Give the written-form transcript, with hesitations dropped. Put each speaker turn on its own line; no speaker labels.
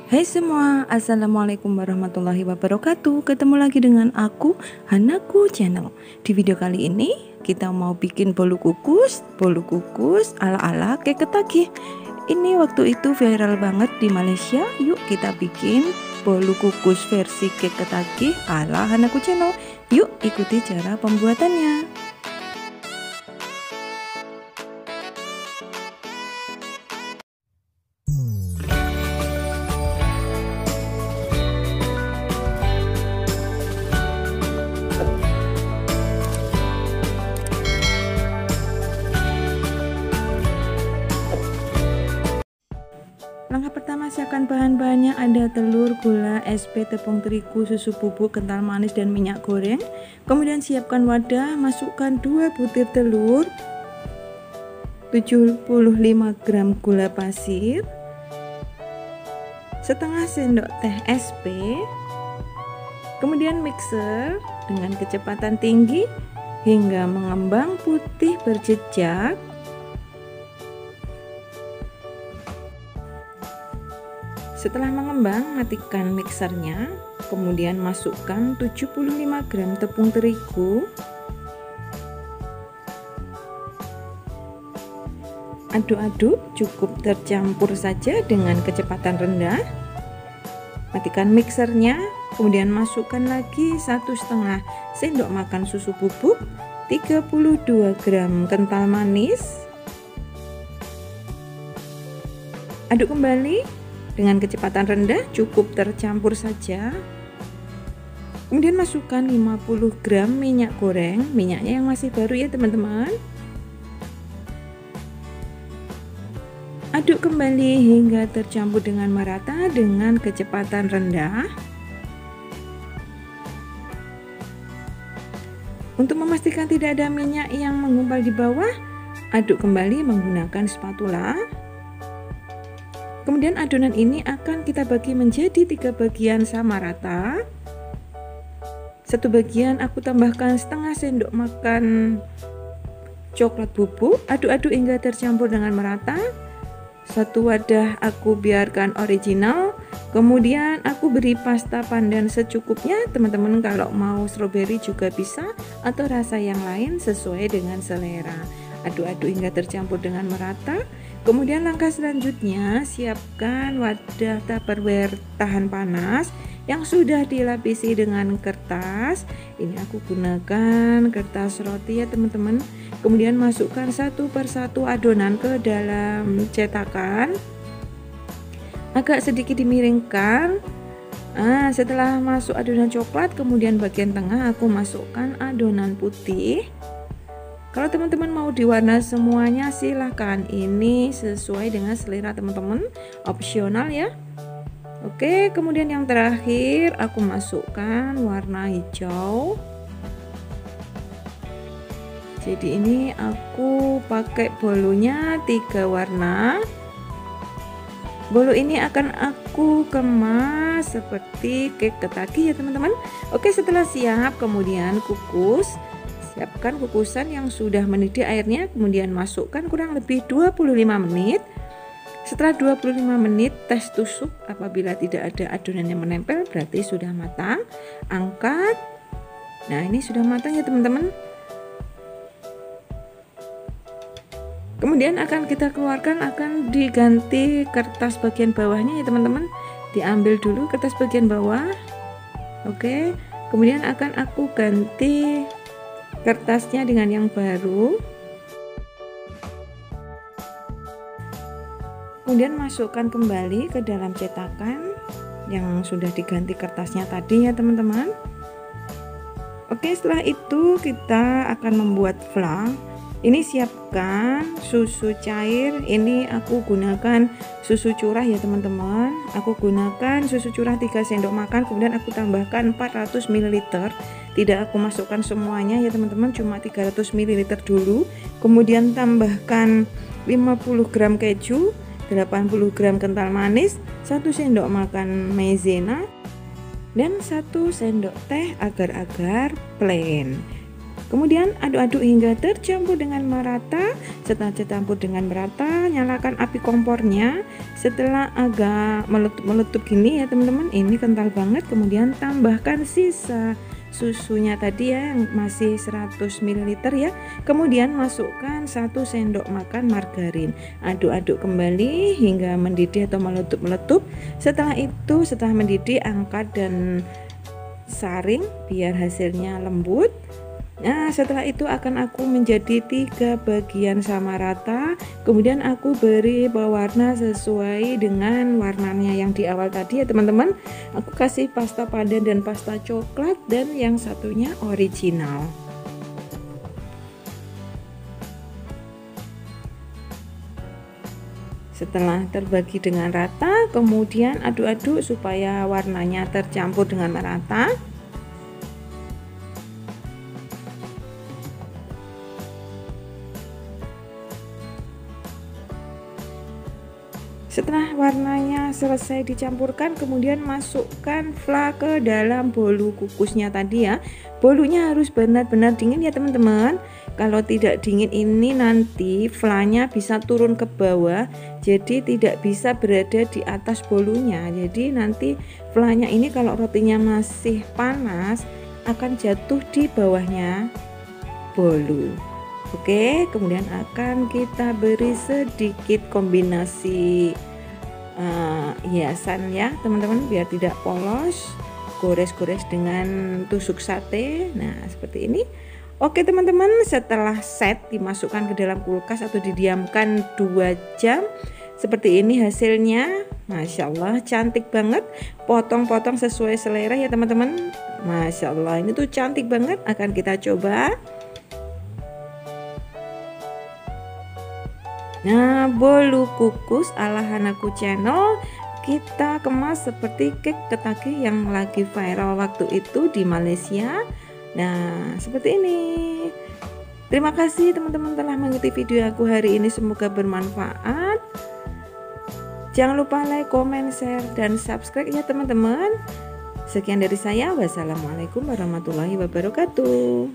Hai semua, assalamualaikum warahmatullahi wabarakatuh. Ketemu lagi dengan aku, Hanaku Channel. Di video kali ini kita mau bikin bolu kukus ala-ala kek ketagih. Ini waktu itu viral banget di Malaysia. Yuk kita bikin bolu kukus versi kek ketagih ala Hanaku Channel. Yuk ikuti cara pembuatannya. Langkah pertama, siapkan bahan-bahannya. Ada telur, gula, SP, tepung terigu, susu bubuk, kental manis, dan minyak goreng. Kemudian siapkan wadah, masukkan 2 butir telur, 75 gram gula pasir, setengah sendok teh SP. Kemudian mixer dengan kecepatan tinggi hingga mengembang putih berjejak. Setelah mengembang, matikan mixernya, kemudian masukkan 75 gram tepung terigu, aduk-aduk cukup tercampur saja dengan kecepatan rendah. Matikan mixernya, kemudian masukkan lagi 1,5 sendok makan susu bubuk, 32 gram kental manis, aduk kembali dengan kecepatan rendah, cukup tercampur saja. Kemudian masukkan 50 gram minyak goreng, minyaknya yang masih baru ya teman-teman. Aduk kembali hingga tercampur dengan merata dengan kecepatan rendah. Untuk memastikan tidak ada minyak yang menggumpal di bawah, aduk kembali menggunakan spatula. Kemudian adonan ini akan kita bagi menjadi 3 bagian sama rata. Satu bagian aku tambahkan setengah sendok makan coklat bubuk, aduk-aduk hingga tercampur dengan merata. Satu wadah aku biarkan original, kemudian aku beri pasta pandan secukupnya. Teman-teman kalau mau strawberry juga bisa, atau rasa yang lain sesuai dengan selera. Aduk-aduk hingga tercampur dengan merata. Kemudian langkah selanjutnya, siapkan wadah tupperware tahan panas yang sudah dilapisi dengan kertas. Ini aku gunakan kertas roti ya teman-teman. Kemudian masukkan satu persatu adonan ke dalam cetakan. Agak sedikit dimiringkan. Setelah masuk adonan coklat, kemudian bagian tengah aku masukkan adonan putih. Kalau teman-teman mau diwarna semuanya silahkan, ini sesuai dengan selera teman-teman, opsional ya. Oke, kemudian yang terakhir aku masukkan warna hijau. Jadi ini aku pakai bolunya 3 warna. Bolu ini akan aku kemas seperti kek ketagih ya teman-teman. Oke, setelah siap kemudian kukus. Siapkan kukusan yang sudah mendidih airnya, kemudian masukkan kurang lebih 25 menit. Setelah 25 menit tes tusuk, apabila tidak ada adonan yang menempel berarti sudah matang. Angkat. Nah, ini sudah matang ya teman-teman. Kemudian akan kita keluarkan, akan diganti kertas bagian bawahnya ya teman-teman. Diambil dulu kertas bagian bawah. Oke, kemudian akan aku ganti kertasnya dengan yang baru. Kemudian masukkan kembali ke dalam cetakan yang sudah diganti kertasnya tadi ya teman-teman. Oke, setelah itu kita akan membuat flan. Ini siapkan susu cair. Ini aku gunakan susu curah ya teman-teman. Aku gunakan susu curah 3 sendok makan, kemudian aku tambahkan 400 ml. Tidak aku masukkan semuanya ya teman-teman, cuma 300 ml dulu. Kemudian tambahkan 50 gram keju, 80 gram kental manis, 1 sendok makan maizena, dan 1 sendok teh agar-agar plain. Kemudian aduk-aduk hingga tercampur dengan merata. Setelah tercampur dengan merata, nyalakan api kompornya. Setelah agak meletup gini ya teman-teman, ini kental banget. Kemudian tambahkan sisa susunya tadi ya, yang masih 100 ml ya. Kemudian masukkan 1 sendok makan margarin. Aduk-aduk kembali hingga mendidih atau meletup-meletup. Setelah itu, setelah mendidih, angkat dan saring biar hasilnya lembut. Nah, setelah itu akan aku menjadi 3 bagian sama rata. Kemudian aku beri pewarna sesuai dengan warnanya yang di awal tadi ya teman-teman. Aku kasih pasta pandan dan pasta coklat, dan yang satunya original. Setelah terbagi dengan rata, kemudian aduk-aduk supaya warnanya tercampur dengan merata. Setelah warnanya selesai dicampurkan, kemudian masukkan fla ke dalam bolu kukusnya tadi ya. Bolunya harus benar-benar dingin ya teman-teman. Kalau tidak dingin ini nanti flanya bisa turun ke bawah, jadi tidak bisa berada di atas bolunya. Jadi nanti flanya ini kalau rotinya masih panas akan jatuh di bawahnya bolu. Oke, kemudian akan kita beri sedikit kombinasi hiasan ya teman-teman, biar tidak polos. Gores-gores dengan tusuk sate. Nah, seperti ini. Oke teman-teman, setelah set dimasukkan ke dalam kulkas atau didiamkan 2 jam. Seperti ini hasilnya. Masya Allah, cantik banget. Potong-potong sesuai selera ya teman-teman. Masya Allah, ini tuh cantik banget. Akan kita coba. Nah, bolu kukus ala Hanaku Channel kita kemas seperti cake ketaki yang lagi viral waktu itu di Malaysia. Nah, seperti ini. Terima kasih teman-teman telah mengikuti video aku hari ini, semoga bermanfaat. Jangan lupa like, comment, share, dan subscribe ya teman-teman. Sekian dari saya, wassalamualaikum warahmatullahi wabarakatuh.